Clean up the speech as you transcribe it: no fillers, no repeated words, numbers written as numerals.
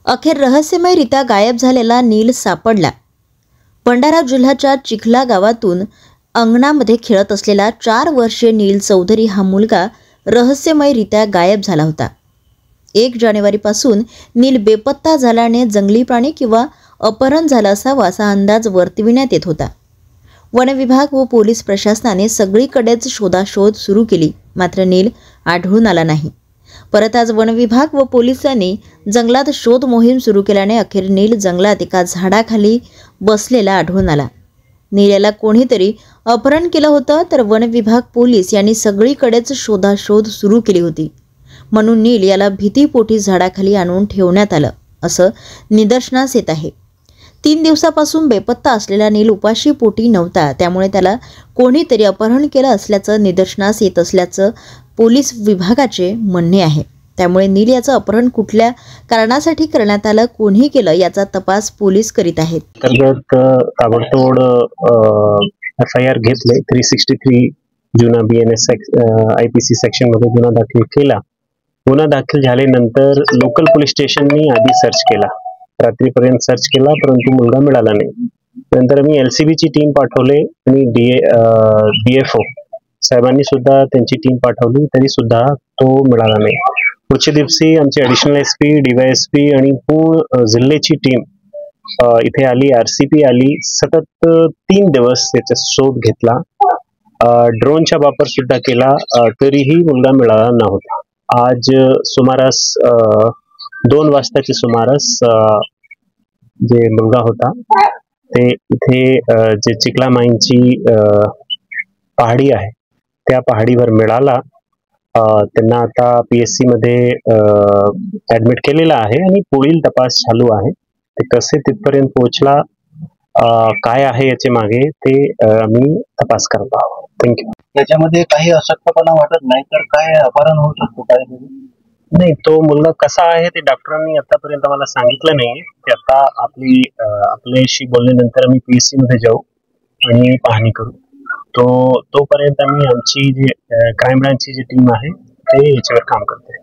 अखेर रहस्यमयरित्या गायब झालेला नील सापडला। भंडारा जिल्ह्याच्या चिखला गावातून अंगणामध्ये खेळत असलेला 4 वर्षीय नील चौधरी हा मुलगा रहस्यमयरित्या गायब झाला होता। 1 जानेवारीपासून नील बेपत्ता झाल्याने जंगली प्राणी किंवा अपहरण झालं असावं असा अंदाज वर्तविण्यात येत होता। वन विभाग व पोलीस प्रशासनाने सगळीकडेच शोधाशोध सुरू केली, मात्र नील आढळून आला नाही। परत आज वन विभाग व पोलिसांनी जंगलात शोध मोहीम सुरू केल्याने अखेर नील जंगलात एका झाडाखाली बसलेला आढळून आला। नील याला कोणीतरी अपहरण केलं होतं, तर वन विभाग पोलीस यांनी सगळीकडेच शोधाशोध सुरू केली होती। म्हणून नील याला भीतीपोटी झाडाखाली आणून ठेवण्यात आलं असं निदर्शनास येत आहे। 3 दिवसापासून बेपत्ता असलेला नील उपाशी पोटी नव्हता, त्यामुळे त्याला कोणीतरी अपहरण केलं असल्याचं निदर्शनास येत असल्याचं पोलीस विभागाचे म्हणणे आहे। त्यामुळे नील याचं अपहरण कुठल्या कारणासाठी करण्यात आलं, कोणी केलं याचा तपास पोलीस करीत आहेत। ताबडतोड FIR घेतले। 363 जुना BNS IPC सेक्शन मध्ये गुन्हा दाखल केला। गुन्हा दाखल झाल्यानंतर लोकल पोलीस स्टेशननी आधी सर्च केला, रात्रीपर्यंत सर्च केला, परंतु मुलगा मिळाला नाही। नंतर आम्ही LCB ची टीम पाठवले आणि DFO साहेबांनी सुद्धा त्यांची टीम पाठवली, तरी सुद्धा तो मिळाला नाही। पुढच्या दिवशी आमचे ॲडिशनल SP, DYSP आणि पूर्ण जिल्ह्याची टीम इथे आली, RCP आली। सतत 3 दिवस त्याचा शोध घेतला, ड्रोनचा वापर सुद्धा केला, तरीही मुलगा मिळाला नव्हता। आज सुमारास 2 वाजताच्या सुमारास जे मुलगा होता ते इथे जे चिखला माईंची पहाडी आहे त्या पहाडीवर मिळाला। त्यांना आता PSC मध्ये ऍडमिट केलेला आहे आणि पुढील तपास चालू आहे। ते कसे तिथपर्यंत पोहोचला, काय आहे याचे मागे ते आम्ही तपास करत आहोत। थँक्यू। त्याच्यामध्ये काही अशक्तपणा वाटत नाही तर काय अपहरण होऊ शकतो काय? नाही, तो मुलगा कसा आहे ते डॉक्टरांनी आतापर्यंत मला सांगितलं नाही। ते आता आपल्याशी बोलल्यानंतर आम्ही PSC मध्ये जाऊ आणि पाहणी करू। तोपर्यंत आम्ही आमची जी क्राईम ब्रांचची जी टीम आहे ते याच्यावर काम करते।